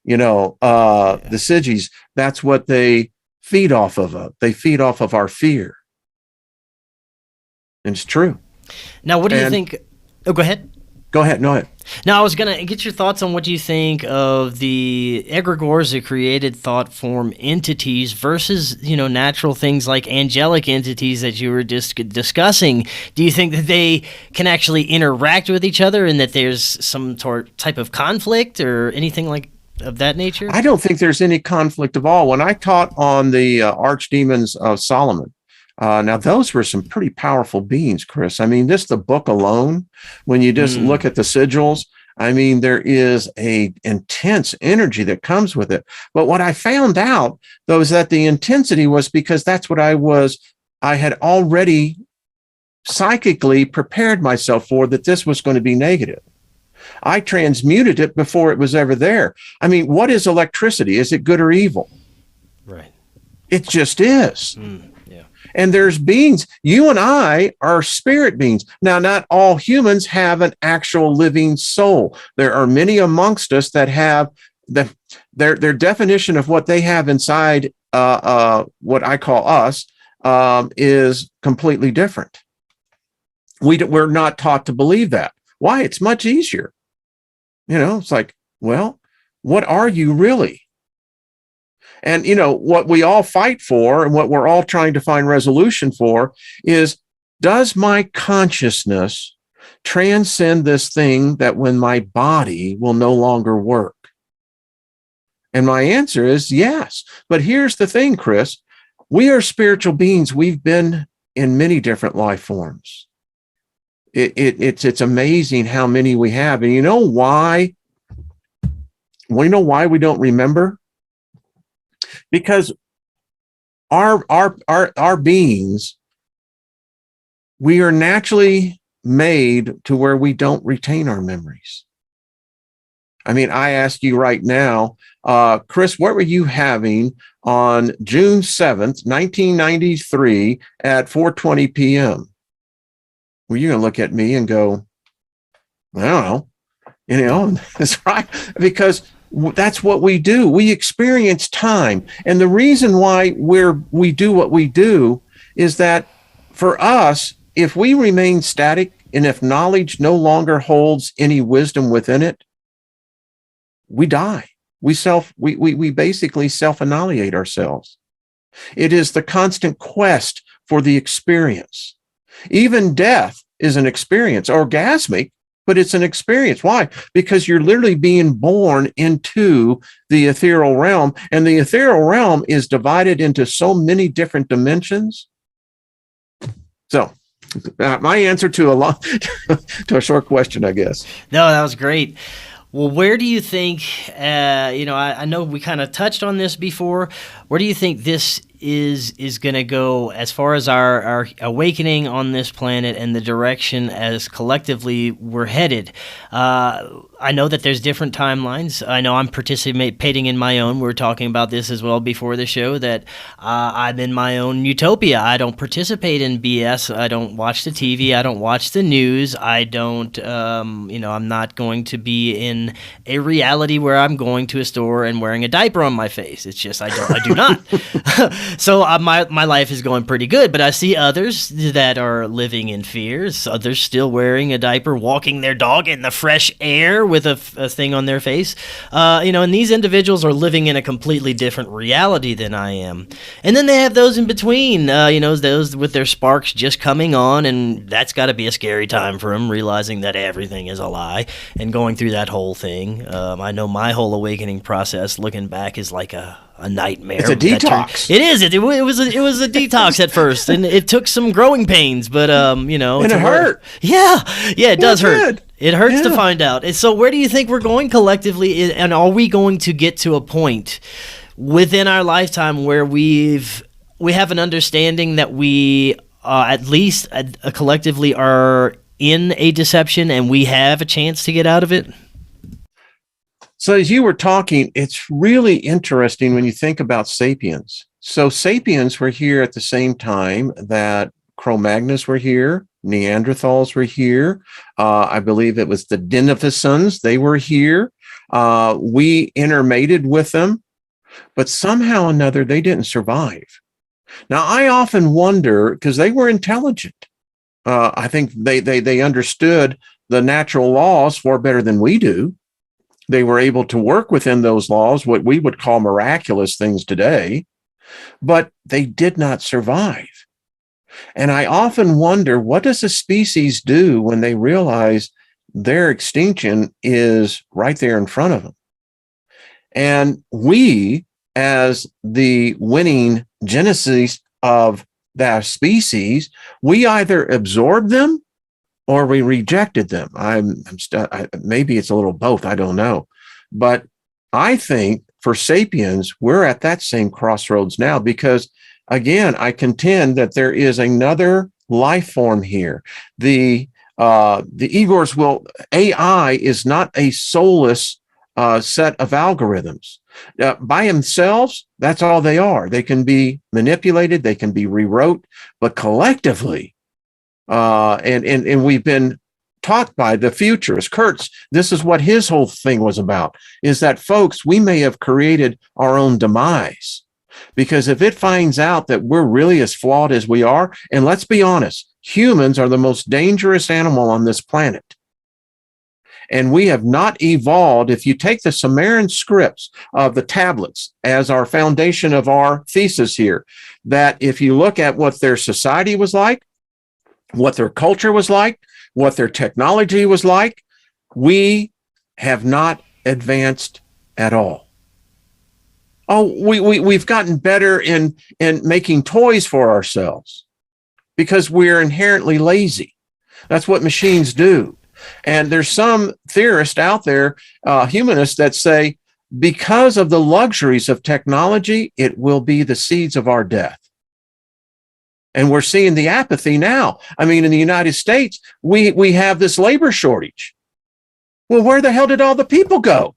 the Sigis, that's what they feed off of. They feed off of our fear. And it's true. Now, what do you think? Oh, go ahead. Go ahead. No, ahead. Now, I was going to get your thoughts on what you think of the egregores, the created thought form entities versus, natural things like angelic entities that you were just discussing. Do you think that they can actually interact with each other and that there's some type of conflict or anything like of that nature? I don't think there's any conflict at all. When I taught on the archdemons of Solomon, now, those were some pretty powerful beings, Chris. I mean, the book alone, when you just look at the sigils, I mean, there is a intense energy that comes with it. But what I found out, though, is that the intensity was because that's what I had already psychically prepared myself for, that this was going to be negative. I transmuted it before it was ever there. I mean, what is electricity? Is it good or evil? Right. It just is. And there's beings, you and I are spirit beings. Now, not all humans have an actual living soul. There are many amongst us that have their definition of what they have inside what I call us is completely different. We're not taught to believe that. Why? It's much easier. It's like, well, what are you really? And, what we all fight for and what we're all trying to find resolution for is, does my consciousness transcend this thing that when my body will no longer work? And my answer is yes. But here's the thing, Chris. We are spiritual beings. We've been in many different life forms. It's amazing how many we have. And you know why? Well, you know why we don't remember? Because our beings, we are naturally made to where we don't retain our memories. I mean, I ask you right now, Chris, what were you having on June 7th, 1993 at 4:20 p.m.? Well, you're going to look at me and go, I don't know. That's right. Because that's what we do. We experience time. And the reason why we do what we do is that for us, if we remain static and if knowledge no longer holds any wisdom within it, we die. We basically self-annihilate ourselves. It is the constant quest for the experience. Even death is an experience, orgasmic, but it's an experience. Why? Because you're literally being born into the ethereal realm, and the ethereal realm is divided into so many different dimensions. So, my answer to a short question, I guess. No, that was great. Well, where do you think, I know we kind of touched on this before. Where do you think this is going to go as far as our awakening on this planet and the direction as collectively we're headed? I know that there's different timelines. I know I'm participating in my own. We were talking about this as well before the show, that I'm in my own utopia. I don't participate in BS. I don't watch the TV. I don't watch the news. I don't, I'm not going to be in a reality where I'm going to a store and wearing a diaper on my face. It's just, I do not. So my life is going pretty good, but I see others that are living in fears. Others still wearing a diaper, walking their dog in the fresh air with a thing on their face. And these individuals are living in a completely different reality than I am. And then they have those in between, those with their sparks just coming on, and that's got to be a scary time for them, realizing that everything is a lie and going through that whole thing. I know my whole awakening process, looking back, is like a nightmare. It's a detox. It is. It was a detox at first, and it took some growing pains, but and it hurt. Yeah, it does hurt. It hurts to find out. And so, where do you think we're going collectively, and are we going to get to a point within our lifetime where we have an understanding that we at least collectively are in a deception and we have a chance to get out of it? So as you were talking, it's really interesting when you think about sapiens. So sapiens were here at the same time that Cro-Magnons were here, Neanderthals were here. I believe it was the Denisovans, they were here. We intermated with them, but somehow or another, they didn't survive. Now, I often wonder, because they were intelligent. I think they understood the natural laws far better than we do. They were able to work within those laws, what we would call miraculous things today, but they did not survive. And I often wonder, what does a species do when they realize their extinction is right there in front of them? And we, as the winning genesis of that species, we either absorbed them or we rejected them. Maybe it's a little both. I don't know. But I think for sapiens, we're at that same crossroads now because, again, I contend that there is another life form here. The Egregores AI is not a soulless set of algorithms. By themselves, that's all they are. They can be manipulated, they can be rewrote, but collectively, and we've been taught by the futurist, Kurtz, this is what his whole thing was about, is that, folks, we may have created our own demise. Because if it finds out that we're really as flawed as we are, and let's be honest, humans are the most dangerous animal on this planet. And we have not evolved. If you take the Sumerian scripts of the tablets as our foundation of our thesis here, that if you look at what their society was like, what their culture was like, what their technology was like, we have not advanced at all. Oh, we've gotten better in making toys for ourselves because we're inherently lazy. That's what machines do. And there's some theorists out there, humanists, that say because of the luxuries of technology, it will be the seeds of our death. And we're seeing the apathy now. I mean, in the United States, we have this labor shortage. Well, where the hell did all the people go?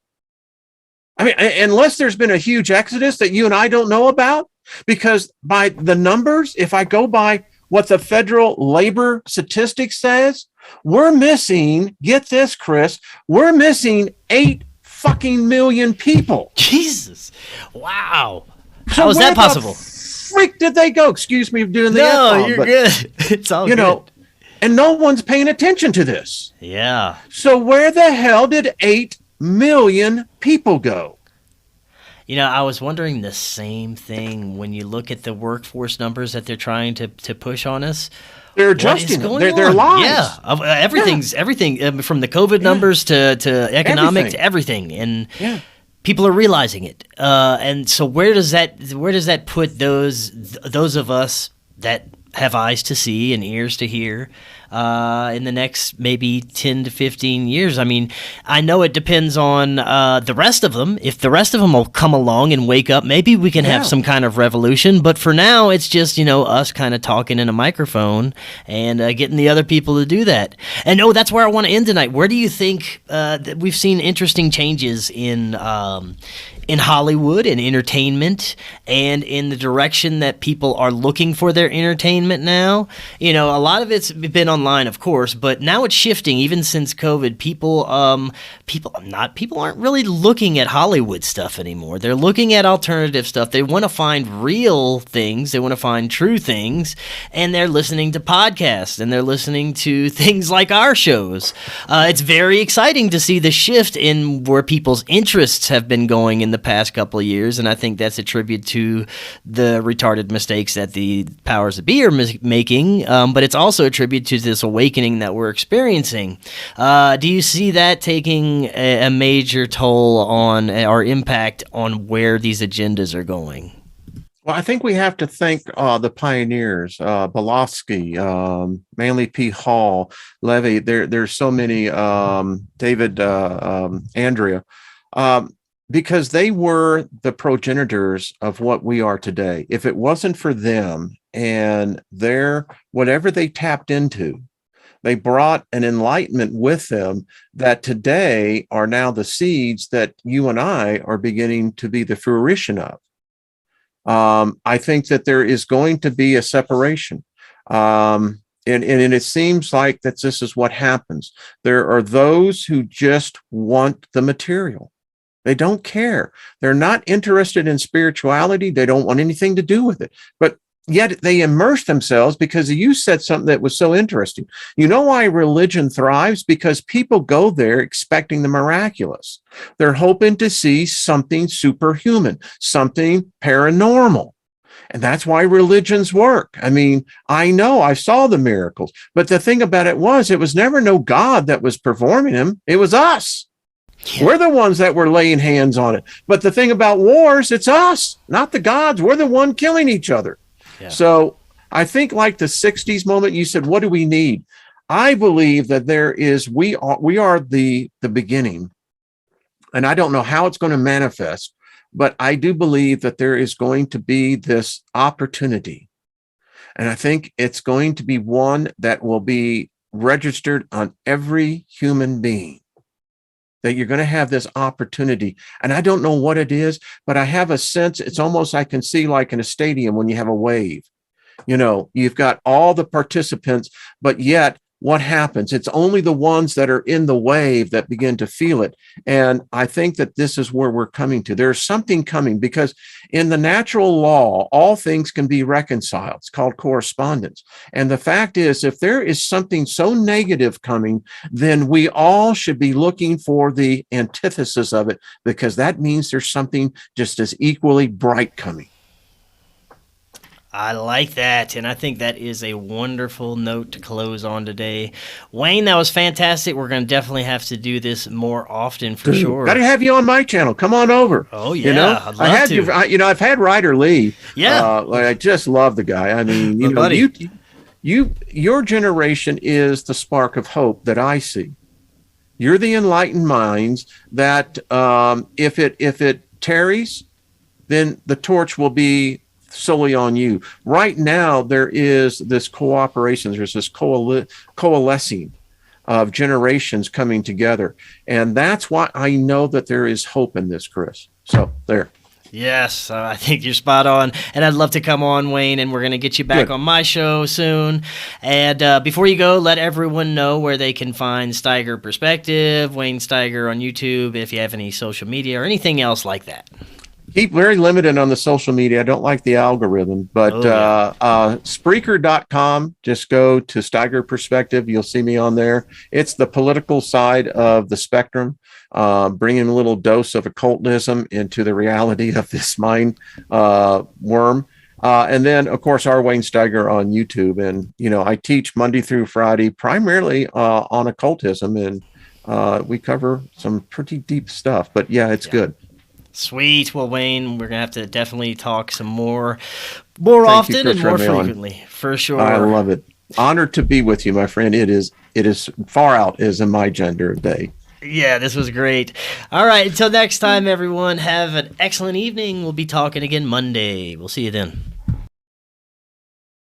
I mean, unless there's been a huge exodus that you and I don't know about, because by the numbers, if I go by what the federal labor statistics says, we're missing, get this, Chris, we're missing 8 fucking million people. Jesus. Wow. How is that possible? Freak did they go? Excuse me for doing the No, you're good. It's all good. And no one's paying attention to this. Yeah. So where the hell did 8 million people go? You know, I was wondering the same thing when you look at the workforce numbers that they're trying to push on us. They're adjusting them. They're lies. Yeah, everything from the COVID numbers to economic to everything, and people are realizing it. And so, where does that put those of us that have eyes to see and ears to hear in the next maybe 10 to 15 years? I mean, I know it depends on the rest of them. If the rest of them will come along and wake up, maybe we can have some kind of revolution. But for now, it's just, us kind of talking in a microphone and getting the other people to do that. And that's where I want to end tonight. Where do you think that we've seen interesting changes in Hollywood and entertainment and in the direction that people are looking for their entertainment now? A lot of it's been online, of course, but now it's shifting. Even since COVID, people aren't really looking at Hollywood stuff anymore. They're looking at alternative stuff. They want to find real things. They want to find true things, and they're listening to podcasts and they're listening to things like our shows. It's very exciting to see the shift in where people's interests have been going in the past couple of years, and I think that's a tribute to the retarded mistakes that the powers that be are making, but it's also a tribute to this awakening that we're experiencing. Do you see that taking a major toll on our impact on where these agendas are going? Well, I think we have to thank the pioneers, Belofsky, Manly P. Hall, Levy. There's so many, David, Andrea, because they were the progenitors of what we are today. If it wasn't for them and whatever they tapped into, They brought an enlightenment with them that today are now the seeds that you and I are beginning to be the fruition of. I think that there is going to be a separation. And it seems like that this is what happens. There are those who just want the material. They don't care. They're not interested in spirituality. They don't want anything to do with it. But yet they immerse themselves, because you said something that was so interesting. You know why religion thrives? Because people go there expecting the miraculous. They're hoping to see something superhuman, something paranormal. And that's why religions work. I mean, I know I saw the miracles, but the thing about it was never no God that was performing them. It was us. Yeah. We're the ones that were laying hands on it. But the thing about wars, it's us, not the gods. We're the one killing each other. Yeah. So I think like the 60s moment, you said, what do we need? I believe that we are the beginning. And I don't know how it's going to manifest, but I do believe that there is going to be this opportunity. And I think it's going to be one that will be registered on every human being, that you're going to have this opportunity. And I don't know what it is, but I have a sense, it's almost, I can see like in a stadium when you have a wave, you've got all the participants, but yet what happens? It's only the ones that are in the wave that begin to feel it. And I think that this is where we're coming to. There's something coming, because in the natural law, all things can be reconciled. It's called correspondence. And the fact is, if there is something so negative coming, then we all should be looking for the antithesis of it, because that means there's something just as equally bright coming. I like that, and I think that is a wonderful note to close on today. Wayne, that was fantastic. We're going to definitely have to do this more often for sure. Got to have you on my channel. Come on over. Oh, yeah. I'd love to. I've had Ryder Lee. Yeah. I just love the guy. I mean, your generation is the spark of hope that I see. You're the enlightened minds that if it tarries, then the torch will be solely on you. Right now, there is this cooperation. There's this coalescing of generations coming together. And that's why I know that there is hope in this, Chris. So there. Yes, I think you're spot on. And I'd love to come on, Wayne, and we're going to get you back on my show soon. And before you go, let everyone know where they can find Steiger Perspective, Wayne Steiger on YouTube, if you have any social media or anything else like that. Keep very limited on the social media. I don't like the algorithm, but Spreaker.com, just go to Steiger Perspective. You'll see me on there. It's the political side of the spectrum, bringing a little dose of occultism into the reality of this mind worm. And then, of course, our Wayne Steiger on YouTube. And, I teach Monday through Friday, primarily on occultism, and we cover some pretty deep stuff. But, yeah, it's good. Sweet. Well, Wayne, we're going to have to definitely talk some more often and more frequently, for sure. I love it. Honored to be with you, my friend. It is far out as in my gender day. Yeah, this was great. All right. Until next time, everyone, have an excellent evening. We'll be talking again Monday. We'll see you then.